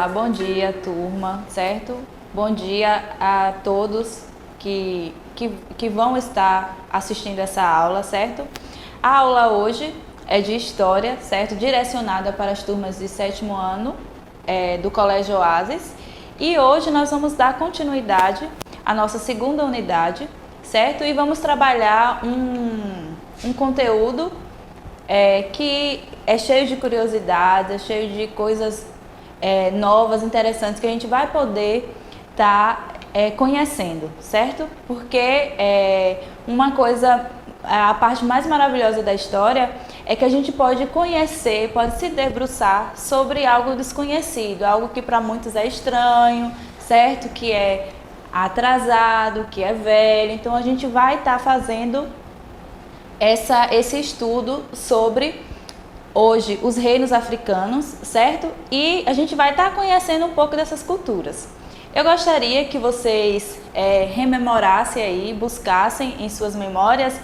bom dia, turma, certo? Bom dia a todos que vão estar assistindo essa aula, certo? A aula hoje é de História, certo? Direcionada para as turmas de 7º ano do Colégio Oasis. E hoje nós vamos dar continuidade à nossa segunda unidade, certo? E vamos trabalhar um conteúdo que é cheio de curiosidades, é cheio de coisas novas, interessantes, que a gente vai poder estar conhecendo, certo? Porque uma coisa, a parte mais maravilhosa da história é que a gente pode conhecer, pode se debruçar sobre algo desconhecido, algo que para muitos é estranho, certo? Que é atrasado, que é velho. Então a gente vai estar fazendo esse estudo sobre hoje os reinos africanos, certo? E a gente vai estar conhecendo um pouco dessas culturas. Eu gostaria que vocês rememorassem aí, buscassem em suas memórias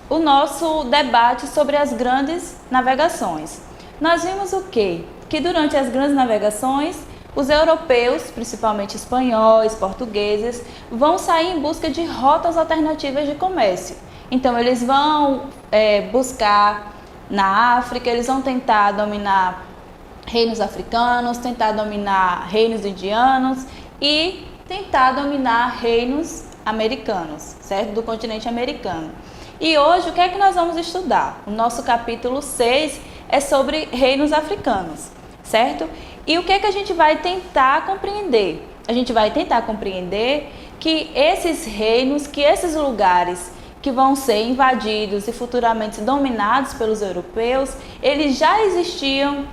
o nosso debate sobre as grandes navegações. Nós vimos o quê? Que durante as grandes navegações, os europeus, principalmente espanhóis, portugueses, vão sair em busca de rotas alternativas de comércio. Então eles vão buscar na África, eles vão tentar dominar reinos africanos, tentar dominar reinos indianos e tentar dominar reinos americanos, certo? Do continente americano. E hoje o que é que nós vamos estudar? O nosso capítulo 6 é sobre reinos africanos, certo? E o que é que a gente vai tentar compreender? A gente vai tentar compreender que esses reinos, que esses lugares que vão ser invadidos e futuramente dominados pelos europeus, eles já existiam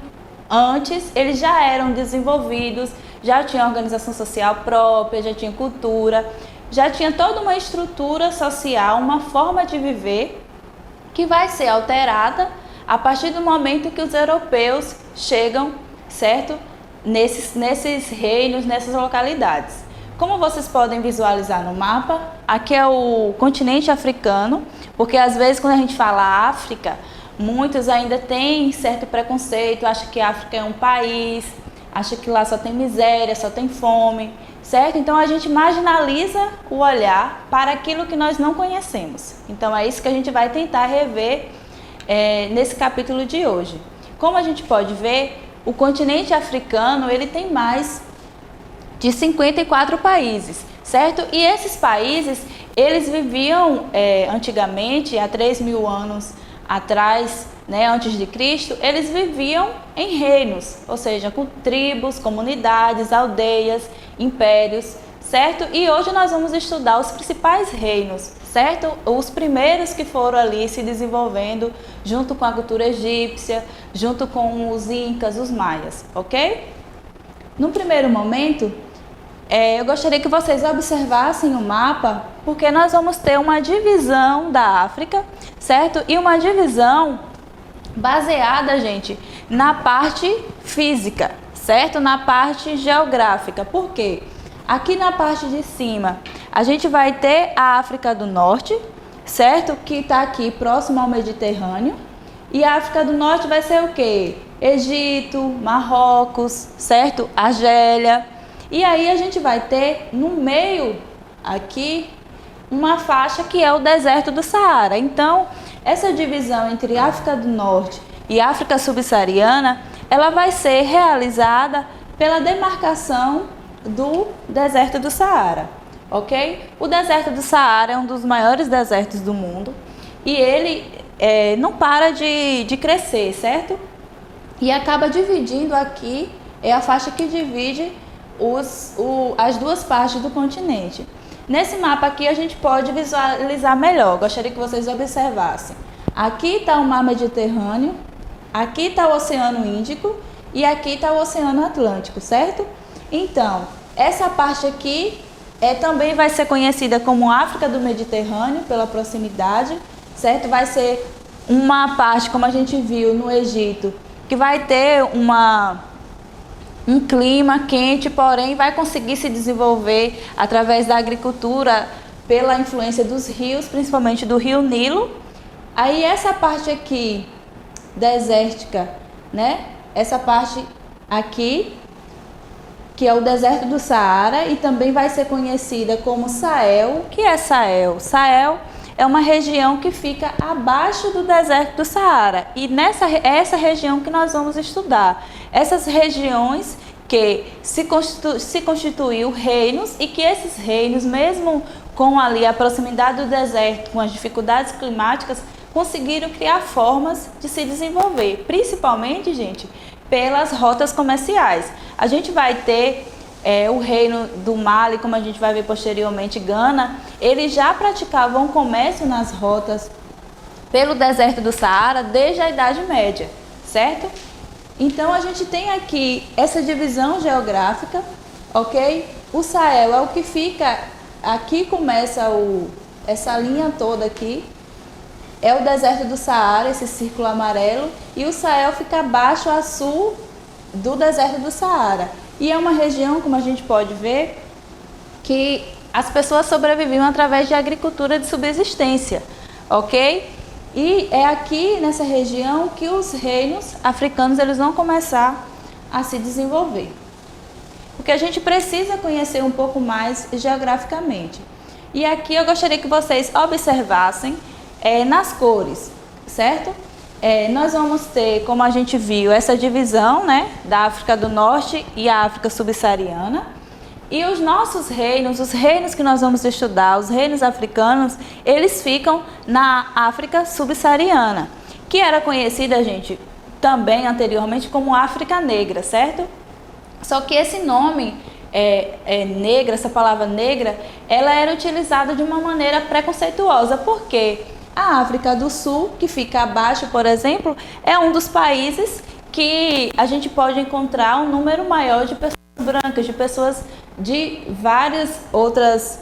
antes, eles já eram desenvolvidos, já tinham organização social própria, já tinha cultura, já tinha toda uma estrutura social, uma forma de viver que vai ser alterada a partir do momento que os europeus chegam, certo? Nesses reinos, nessas localidades. Como vocês podem visualizar no mapa, aqui é o continente africano, porque às vezes quando a gente fala África, muitos ainda têm certo preconceito, acham que a África é um país, acham que lá só tem miséria, só tem fome, certo? Então a gente marginaliza o olhar para aquilo que nós não conhecemos. Então é isso que a gente vai tentar rever nesse capítulo de hoje. Como a gente pode ver, o continente africano ele tem mais de 54 países, certo? E esses países, eles viviam antigamente, há 3.000 anos atrás, né, antes de Cristo, eles viviam em reinos, ou seja, com tribos, comunidades, aldeias, impérios, certo? E hoje nós vamos estudar os principais reinos, certo? Os primeiros que foram ali se desenvolvendo junto com a cultura egípcia, junto com os incas, os maias, ok? No primeiro momento, eu gostaria que vocês observassem o mapa, porque nós vamos ter uma divisão da África, certo? E uma divisão baseada, gente, na parte física, certo? Na parte geográfica. Por quê? Aqui na parte de cima, a gente vai ter a África do Norte, certo? Que está aqui próximo ao Mediterrâneo. E a África do Norte vai ser o quê? Egito, Marrocos, certo? Argélia. E aí a gente vai ter no meio aqui uma faixa que é o deserto do Saara. Então, essa divisão entre África do Norte e África subsaariana, ela vai ser realizada pela demarcação do deserto do Saara, ok? O deserto do Saara é um dos maiores desertos do mundo e ele não para de crescer, certo? E acaba dividindo aqui, é a faixa que divide as duas partes do continente. Nesse mapa aqui a gente pode visualizar melhor, gostaria que vocês observassem. Aqui está o mar Mediterrâneo, aqui está o Oceano Índico e aqui está o Oceano Atlântico, certo? Então, essa parte aqui também vai ser conhecida como África do Mediterrâneo, pela proximidade, certo? Vai ser uma parte, como a gente viu no Egito, que vai ter um clima quente, porém vai conseguir se desenvolver através da agricultura pela influência dos rios, principalmente do rio Nilo. Aí essa parte aqui desértica, né? Essa parte aqui que é o deserto do Saara, e também vai ser conhecida como Sahel. O que é Sahel? Sahel é uma região que fica abaixo do deserto do Saara, e é essa região que nós vamos estudar. Essas regiões que se constituiu reinos, e que esses reinos, mesmo com ali a proximidade do deserto, com as dificuldades climáticas, conseguiram criar formas de se desenvolver, principalmente, gente, pelas rotas comerciais. A gente vai ter o reino do Mali, como a gente vai ver posteriormente, Gana, eles já praticavam comércio nas rotas pelo deserto do Saara desde a Idade Média, certo? Então a gente tem aqui essa divisão geográfica, ok? O Sahel é o que fica, aqui começa essa linha toda aqui, é o deserto do Saara, esse círculo amarelo, e o Sahel fica abaixo a sul do deserto do Saara. E é uma região, como a gente pode ver, que as pessoas sobreviviam através de agricultura de subsistência, ok? E é aqui nessa região que os reinos africanos eles vão começar a se desenvolver. Porque a gente precisa conhecer um pouco mais geograficamente. E aqui eu gostaria que vocês observassem nas cores, certo? Nós vamos ter, como a gente viu, essa divisão, né, da África do Norte e a África subsaariana. E os nossos reinos, os reinos que nós vamos estudar, os reinos africanos, eles ficam na África subsaariana, que era conhecida, gente, também anteriormente como África Negra, certo? Só que esse nome negra, essa palavra negra, ela era utilizada de uma maneira preconceituosa. Por quê? A África do Sul, que fica abaixo, por exemplo, é um dos países que a gente pode encontrar um número maior de pessoas brancas, de pessoas de várias outras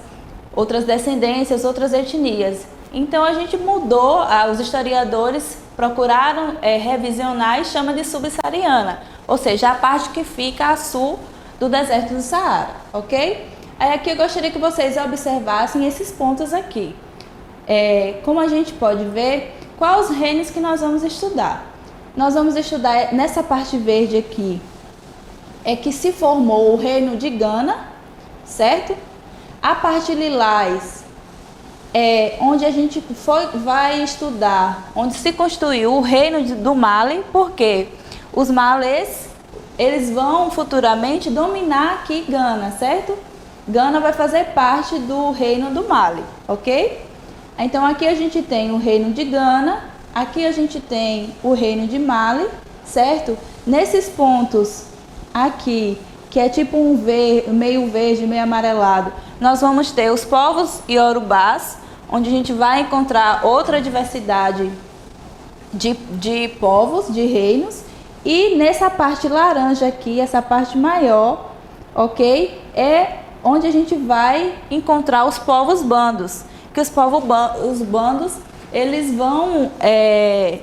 descendências, outras etnias. Então a gente mudou, os historiadores procuraram revisionar e chama de subsaariana, ou seja, a parte que fica a sul do deserto do Saara, ok? Aí aqui eu gostaria que vocês observassem esses pontos aqui. Como a gente pode ver, quais os reinos que nós vamos estudar? Nós vamos estudar nessa parte verde aqui, que se formou o reino de Gana, certo? A parte lilás onde a gente vai estudar, onde se constituiu o reino do Mali, porque os malês, eles vão futuramente dominar aqui Gana, certo? Gana vai fazer parte do reino do Mali, ok? Então aqui a gente tem o reino de Gana, aqui a gente tem o reino de Mali, certo? Nesses pontos aqui, que é tipo meio verde, meio amarelado, nós vamos ter os povos iorubás, onde a gente vai encontrar outra diversidade de povos, de reinos. E nessa parte laranja aqui, essa parte maior, ok? É onde a gente vai encontrar os povos bandos, que os bandos, eles vão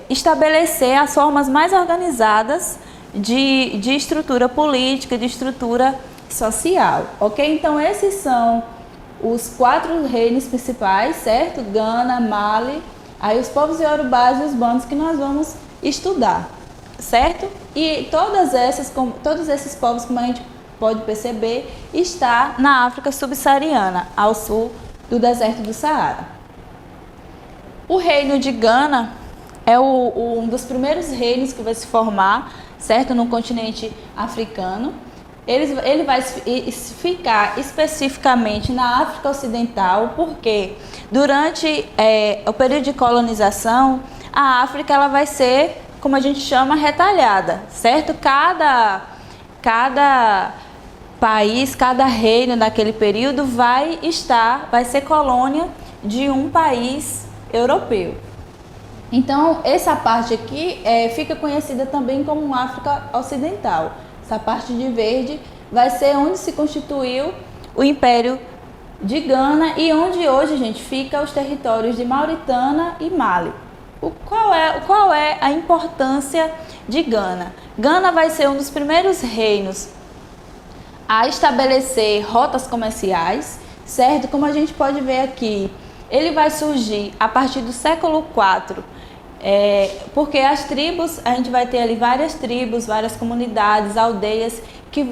estabelecer as formas mais organizadas de estrutura política, de estrutura social, ok? Então esses são os 4 reinos principais, certo? Gana, Mali, aí os povos iorubás e os bandos que nós vamos estudar, certo? E todos esses povos, como a gente pode perceber, está na África subsaariana, ao sul do deserto do Saara. O reino de Gana é um dos primeiros reinos que vai se formar, certo, no continente africano. Ele vai ficar especificamente na África Ocidental, porque durante o período de colonização, a África ela vai ser, como a gente chama, retalhada, certo? Cada país, cada reino naquele período vai ser colônia de um país europeu. Então, essa parte aqui fica conhecida também como África Ocidental. Essa parte de verde vai ser onde se constituiu o Império de Gana e onde hoje, gente, fica os territórios de Mauritânia e Mali. Qual é a importância de Gana? Gana vai ser um dos primeiros reinos a estabelecer rotas comerciais, certo? Como a gente pode ver aqui, ele vai surgir a partir do século IV, porque as tribos, a gente vai ter ali várias tribos, várias comunidades, aldeias que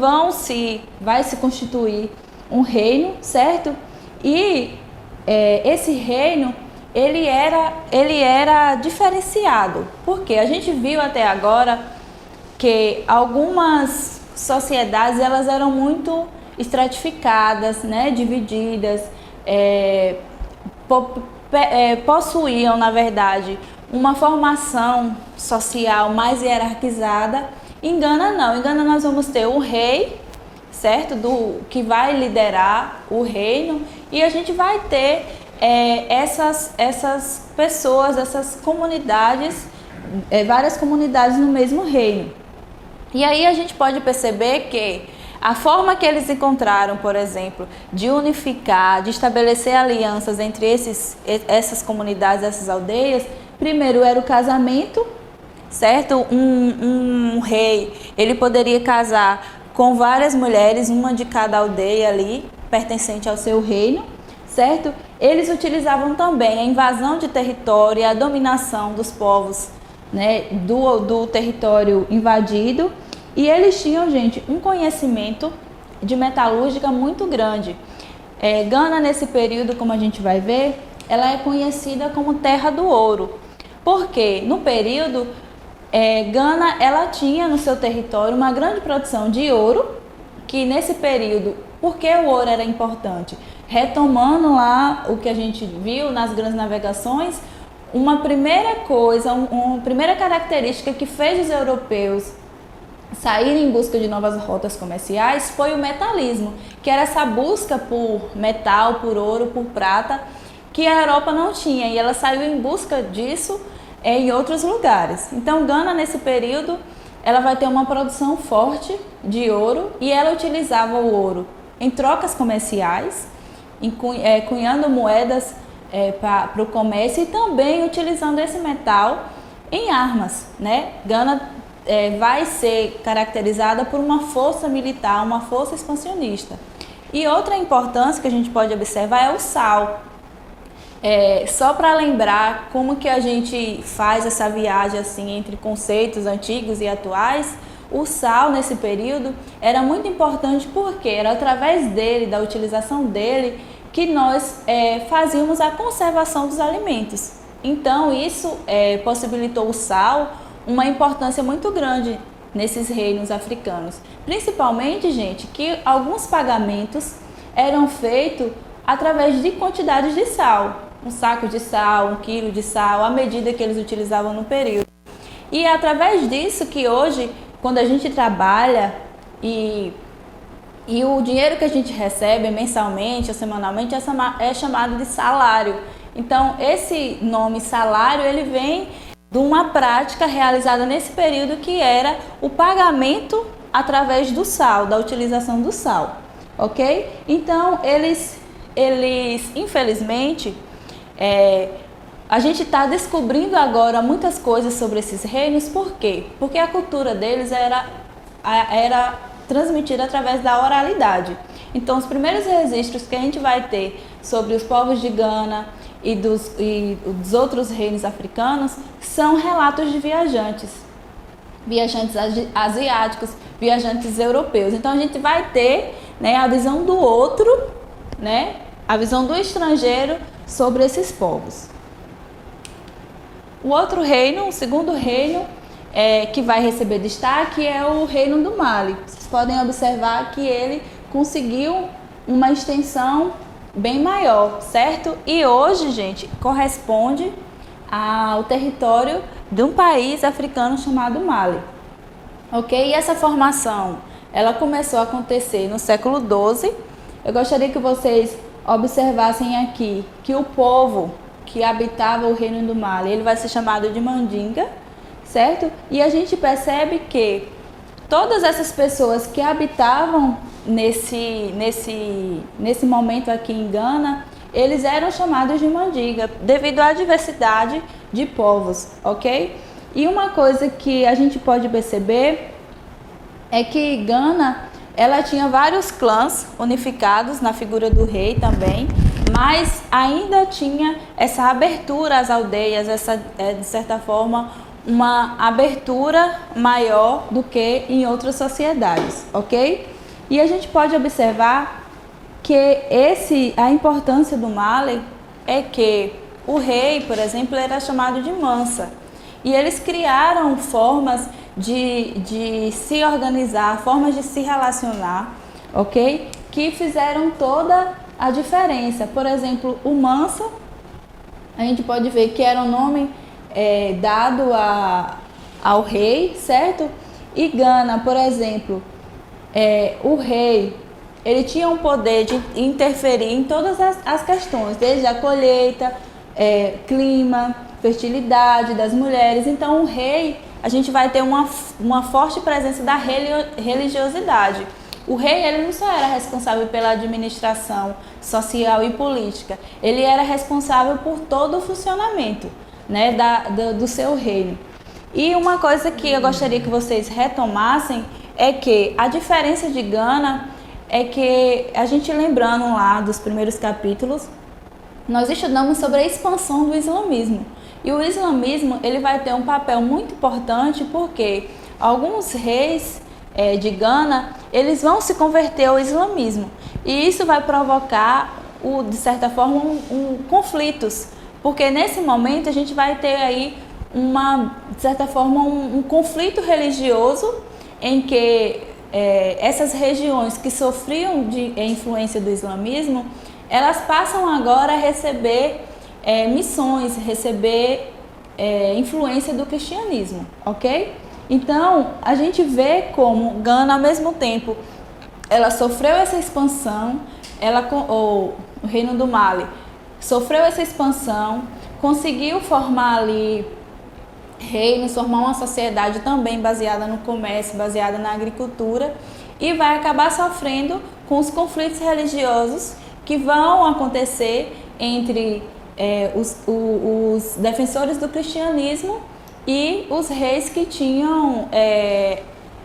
vai se constituir um reino, certo? E esse reino ele era diferenciado, porque a gente viu até agora que algumas sociedades elas eram muito estratificadas, né, divididas, possuíam, na verdade, uma formação social mais hierarquizada. Em Gana não, em Gana nós vamos ter o rei, certo? Que vai liderar o reino, e a gente vai ter essas pessoas, essas comunidades, várias comunidades no mesmo reino. E aí a gente pode perceber que a forma que eles encontraram, por exemplo, de unificar, de estabelecer alianças entre essas comunidades, essas aldeias, primeiro era o casamento, certo? Um rei, ele poderia casar com várias mulheres, uma de cada aldeia ali, pertencente ao seu reino, certo? Eles utilizavam também a invasão de território e a dominação dos povos, né, do território invadido. E eles tinham, gente, um conhecimento de metalúrgica muito grande. Gana, nesse período, como a gente vai ver, ela é conhecida como Terra do Ouro. Porque no período, Gana ela tinha no seu território uma grande produção de ouro, que nesse período, por que o ouro era importante? Retomando lá o que a gente viu nas grandes navegações, uma primeira coisa, uma primeira característica que fez os europeus saírem em busca de novas rotas comerciais foi o metalismo, que era essa busca por metal, por ouro, por prata, que a Europa não tinha, e ela saiu em busca disso em outros lugares. Então, Gana, nesse período, ela vai ter uma produção forte de ouro, e ela utilizava o ouro em trocas comerciais, cunhando moedas para o comércio, e também utilizando esse metal em armas, né? Gana vai ser caracterizada por uma força militar, uma força expansionista. E outra importância que a gente pode observar é o sal. Só para lembrar como que a gente faz essa viagem assim entre conceitos antigos e atuais, o sal nesse período era muito importante porque era através dele, da utilização dele, que nós fazíamos a conservação dos alimentos. Então isso possibilitou o sal uma importância muito grande nesses reinos africanos. Principalmente, gente, que alguns pagamentos eram feitos através de quantidades de sal. Um saco de sal, 1 quilo de sal, a medida que eles utilizavam no período. E é através disso que hoje, quando a gente trabalha e o dinheiro que a gente recebe mensalmente ou semanalmente é chamado de salário. Então, esse nome salário, ele vem de uma prática realizada nesse período que era o pagamento através do sal, da utilização do sal, ok? Então, eles infelizmente, a gente está descobrindo agora muitas coisas sobre esses reinos. Por quê? Porque a cultura deles era transmitida através da oralidade. Então, os primeiros registros que a gente vai ter sobre os povos de Gana e dos outros reinos africanos são relatos de viajantes asiáticos, viajantes europeus. Então, a gente vai ter, né, a visão do outro, né, a visão do estrangeiro sobre esses povos. O outro reino, o segundo reino, que vai receber destaque é o reino do Mali. Vocês podem observar que ele conseguiu uma extensão bem maior, certo? E hoje, gente, corresponde ao território de um país africano chamado Mali, ok? E essa formação, ela começou a acontecer no século XII. Eu gostaria que vocês observassem aqui que o povo que habitava o reino do Mali, ele vai ser chamado de Mandinga, certo? E a gente percebe que todas essas pessoas que habitavam nesse momento aqui em Gana, eles eram chamados de Mandinga, devido à diversidade de povos, ok? E uma coisa que a gente pode perceber é que Gana, ela tinha vários clãs unificados na figura do rei também, mas ainda tinha essa abertura às aldeias, de certa forma, uma abertura maior do que em outras sociedades, ok? E a gente pode observar que a importância do Mali é que o rei, por exemplo, era chamado de Mansa. E eles criaram formas de se organizar, formas de se relacionar, ok? Que fizeram toda a diferença. Por exemplo, o Mansa, a gente pode ver que era um nome dado ao rei, certo? E Gana, por exemplo, o rei, ele tinha um poder de interferir em todas as questões, desde a colheita, clima, fertilidade das mulheres. Então o rei, a gente vai ter uma forte presença da religiosidade. O rei, ele não só era responsável pela administração social e política, ele era responsável por todo o funcionamento, né, do seu reino. E uma coisa que eu gostaria que vocês retomassem é que a diferença de Gana é que, a gente lembrando lá dos primeiros capítulos, nós estudamos sobre a expansão do islamismo. E o islamismo, ele vai ter um papel muito importante porque alguns reis de Gana, eles vão se converter ao islamismo. E isso vai provocar, de certa forma, conflitos. Porque nesse momento a gente vai ter aí, de certa forma, um conflito religioso em que essas regiões que sofriam de influência do islamismo, elas passam agora a receber missões, receber influência do cristianismo, ok? Então, a gente vê como Gana, ao mesmo tempo, ela sofreu essa expansão, o Reino do Mali sofreu essa expansão, conseguiu formar ali reinos, formar uma sociedade também baseada no comércio, baseada na agricultura, e vai acabar sofrendo com os conflitos religiosos que vão acontecer entre os defensores do cristianismo e os reis que tinham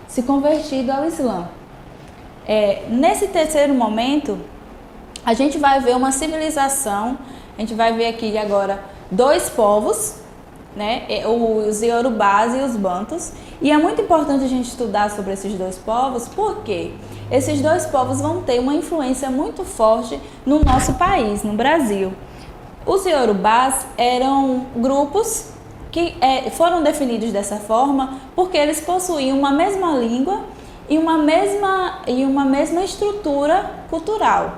se convertido ao Islã. Nesse terceiro momento, a gente vai ver uma civilização, a gente vai ver aqui agora dois povos, né, os Iorubás e os Bantus, e é muito importante a gente estudar sobre esses dois povos, porque esses dois povos vão ter uma influência muito forte no nosso país, no Brasil. Os Iorubás eram grupos que foram definidos dessa forma porque eles possuíam uma mesma língua e uma mesma estrutura cultural.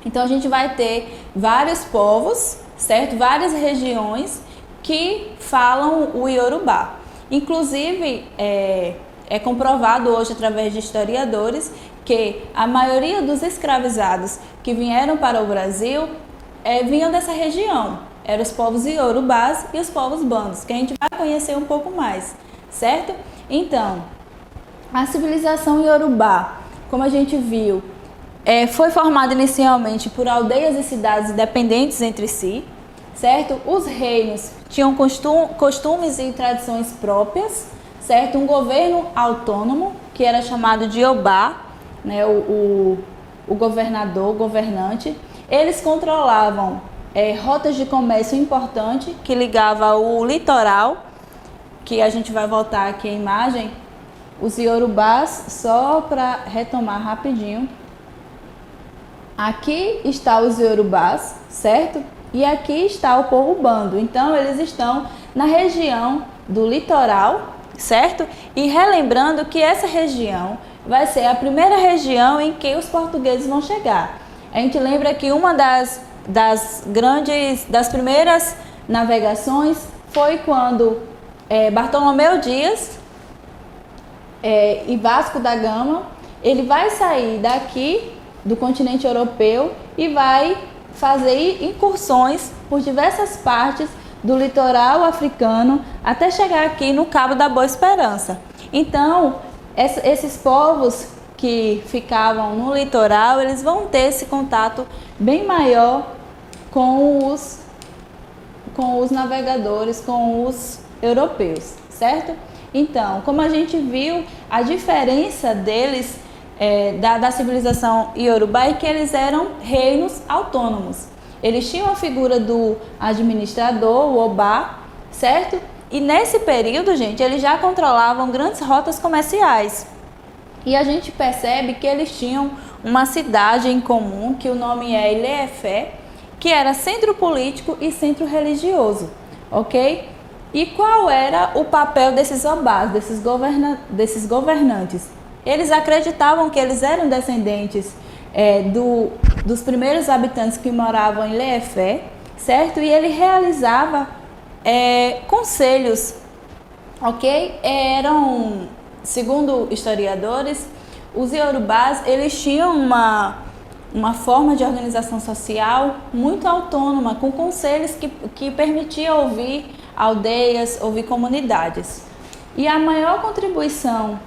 Então a gente vai ter vários povos, certo? Várias regiões que falam o Iorubá. Inclusive, é comprovado hoje através de historiadores que a maioria dos escravizados que vieram para o Brasil vinham dessa região. Eram os povos Iorubás e os povos Bantus, que a gente vai conhecer um pouco mais, certo? Então, a civilização Iorubá, como a gente viu, foi formada inicialmente por aldeias e cidades independentes entre si, certo? Os reinos tinham costumes e tradições próprias, certo? Um governo autônomo, que era chamado de Obá, né? o governador, o governante. Eles controlavam rotas de comércio importantes que ligava o litoral, que a gente vai voltar aqui a imagem, os Iorubás, só para retomar rapidinho. Aqui está os Iorubás, certo? E aqui está o povo Bando. Então, eles estão na região do litoral, certo? E relembrando que essa região vai ser a primeira região em que os portugueses vão chegar. A gente lembra que uma das primeiras navegações foi quando Bartolomeu Dias e Vasco da Gama, ele vai sair daqui do continente europeu e vai fazer incursões por diversas partes do litoral africano até chegar aqui no Cabo da Boa Esperança. Então, esses povos que ficavam no litoral, eles vão ter esse contato bem maior com os navegadores, com os europeus, certo? Então, como a gente viu, a diferença deles, da civilização Iorubá, é que eles eram reinos autônomos. Eles tinham a figura do administrador, o Obá, certo? E nesse período, gente, eles já controlavam grandes rotas comerciais. E a gente percebe que eles tinham uma cidade em comum, que o nome é Ilé-Fé, que era centro político e centro religioso, ok? E qual era o papel desses obás, desses governantes? Eles acreditavam que eles eram descendentes dos primeiros habitantes que moravam em Ilé-Fé, certo? E ele realizava conselhos, ok? Segundo historiadores, os iorubás, eles tinham uma forma de organização social muito autônoma, com conselhos que permitiam ouvir aldeias, ouvir comunidades. E a maior contribuição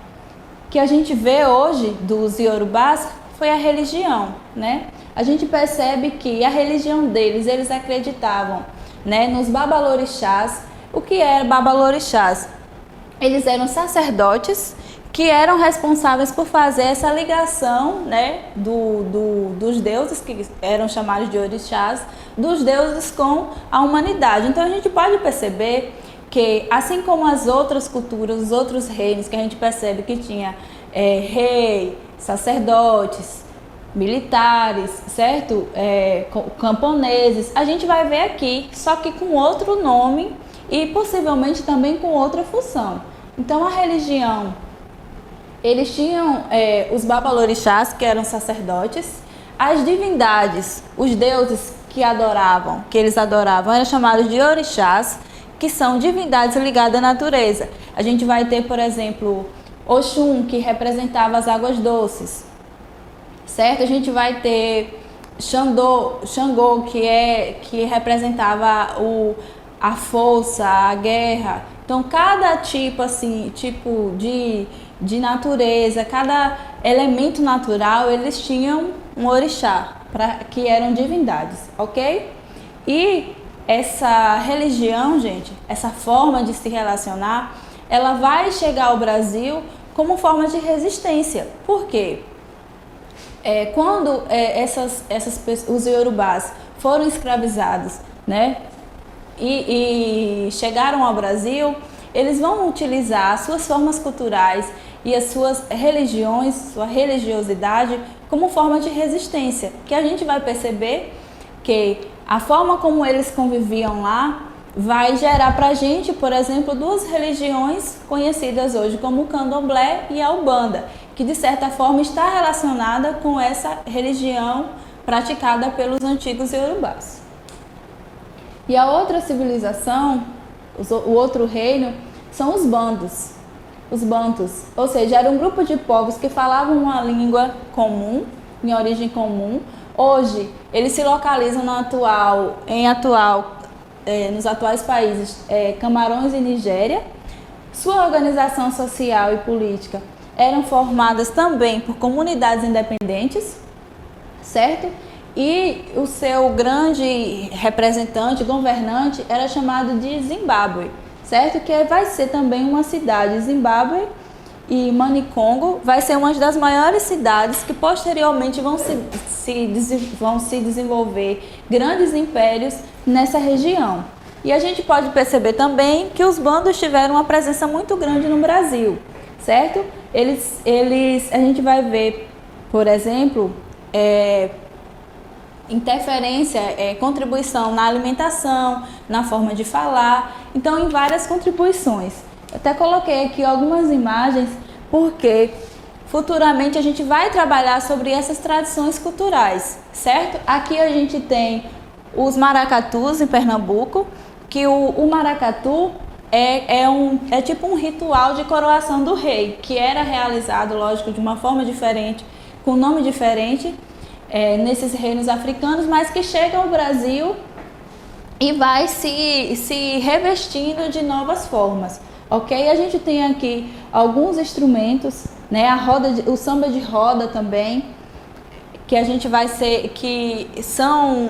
que a gente vê hoje dos iorubás foi a religião, né? A gente percebe que a religião deles, eles acreditavam, né, nos babalorixás. O que é babalorixás? Eles eram sacerdotes que eram responsáveis por fazer essa ligação, né, dos deuses, que eram chamados de orixás, dos deuses com a humanidade. Então a gente pode perceber que, assim como as outras culturas, os outros reinos, que a gente percebe que tinha rei, sacerdotes, militares, certo? Camponeses, a gente vai ver aqui, só que com outro nome e possivelmente também com outra função. Então a religião, eles tinham os babalorixás, que eram sacerdotes, as divindades, os deuses que eles adoravam, eram chamados de orixás, que são divindades ligadas à natureza. A gente vai ter, por exemplo, Oxum, que representava as águas doces, certo? A gente vai ter Xangô, que representava a força, a guerra. Então, cada tipo de natureza, cada elemento natural, eles tinham um orixá, que eram divindades, ok? E essa religião, gente, essa forma de se relacionar, ela vai chegar ao Brasil como forma de resistência. Por quê? Quando os iorubás foram escravizados, né, e chegaram ao Brasil, eles vão utilizar as suas formas culturais e as suas religiões, sua religiosidade, como forma de resistência, que a gente vai perceber que a forma como eles conviviam lá vai gerar para a gente, por exemplo, duas religiões conhecidas hoje como o Candomblé e a Umbanda, que de certa forma está relacionada com essa religião praticada pelos antigos iorubás. E a outra civilização, o outro reino, são os bandos, os bantus, ou seja, era um grupo de povos que falavam uma língua comum, em origem comum. Hoje, eles se localizam nos atuais países Camarões e Nigéria. Sua organização social e política eram formadas também por comunidades independentes, certo? E o seu grande representante, governante, era chamado de Zimbábue, certo? Que vai ser também uma cidade. Zimbábue e Manicongo vai ser uma das maiores cidades que posteriormente vão se desenvolver grandes impérios nessa região. E a gente pode perceber também que os bandos tiveram uma presença muito grande no Brasil, certo? A gente vai ver, por exemplo, interferência, contribuição na alimentação, na forma de falar, então em várias contribuições. Eu até coloquei aqui algumas imagens porque futuramente a gente vai trabalhar sobre essas tradições culturais, certo? Aqui a gente tem os maracatus em Pernambuco, que o maracatu é tipo um ritual de coroação do rei, que era realizado, lógico, de uma forma diferente, com um nome diferente, nesses reinos africanos, mas que chega ao Brasil e vai se revestindo de novas formas, ok? A gente tem aqui alguns instrumentos, né? O samba de roda também, que a gente que são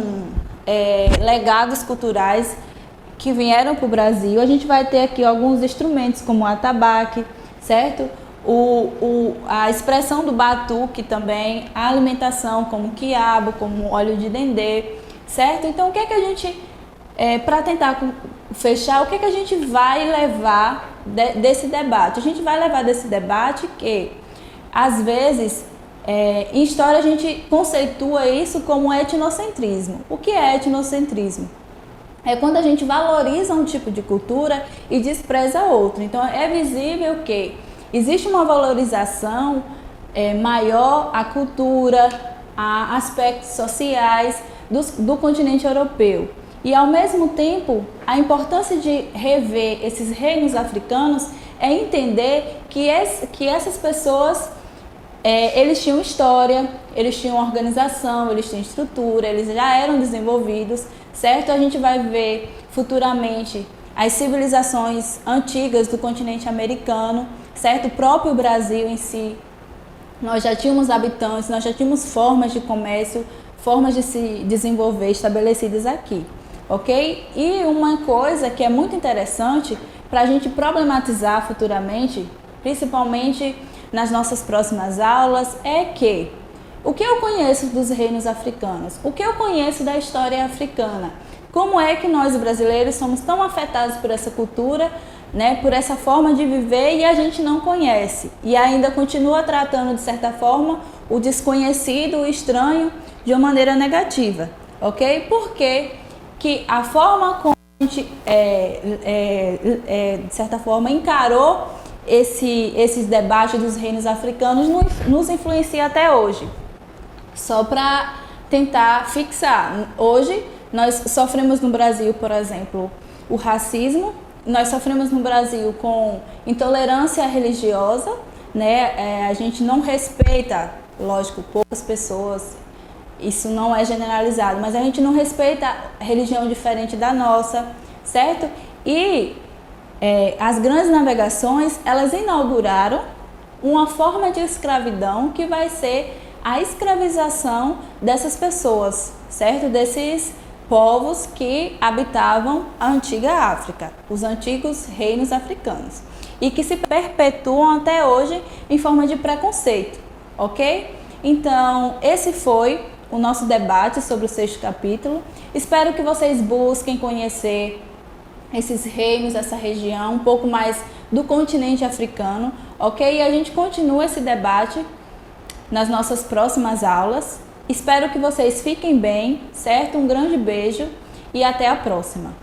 legados culturais que vieram para o Brasil. A gente vai ter aqui alguns instrumentos como o atabaque, certo? A expressão do batuque também, a alimentação como quiabo, como óleo de dendê, certo? Então o que é que a gente, para tentar fechar, o que a gente vai levar desse debate? A gente vai levar desse debate que, às vezes, em história a gente conceitua isso como etnocentrismo. O que é etnocentrismo? É quando a gente valoriza um tipo de cultura e despreza outro. Então é visível que existe uma valorização maior à cultura, a aspectos sociais do continente europeu. E ao mesmo tempo, a importância de rever esses reinos africanos é entender que essas pessoas eles tinham história, eles tinham organização, eles tinham estrutura, eles já eram desenvolvidos, certo? A gente vai ver futuramente as civilizações antigas do continente americano, certo? O próprio Brasil em si, nós já tínhamos habitantes, nós já tínhamos formas de comércio, formas de se desenvolver estabelecidas aqui, ok? E uma coisa que é muito interessante para a gente problematizar futuramente, principalmente nas nossas próximas aulas, é que o que eu conheço dos reinos africanos? O que eu conheço da história africana? Como é que nós brasileiros somos tão afetados por essa cultura, né, por essa forma de viver e a gente não conhece? E ainda continua tratando, de certa forma, o desconhecido, o estranho, de uma maneira negativa, ok? Porque que a forma como a gente, de certa forma, encarou esses debates dos reinos africanos nos influencia até hoje. Só para tentar fixar. Hoje, nós sofremos no Brasil, por exemplo, o racismo, nós sofremos no Brasil com intolerância religiosa, né? A gente não respeita, lógico, poucas pessoas, isso não é generalizado, mas a gente não respeita a religião diferente da nossa, certo? E as grandes navegações, elas inauguraram uma forma de escravidão que vai ser a escravização dessas pessoas, certo? Desses povos que habitavam a antiga África, os antigos reinos africanos, e que se perpetuam até hoje em forma de preconceito, ok? Então, esse foi o nosso debate sobre o 6º capítulo. Espero que vocês busquem conhecer esses reinos, essa região, um pouco mais do continente africano, ok? E a gente continua esse debate nas nossas próximas aulas. Espero que vocês fiquem bem, certo? Um grande beijo e até a próxima!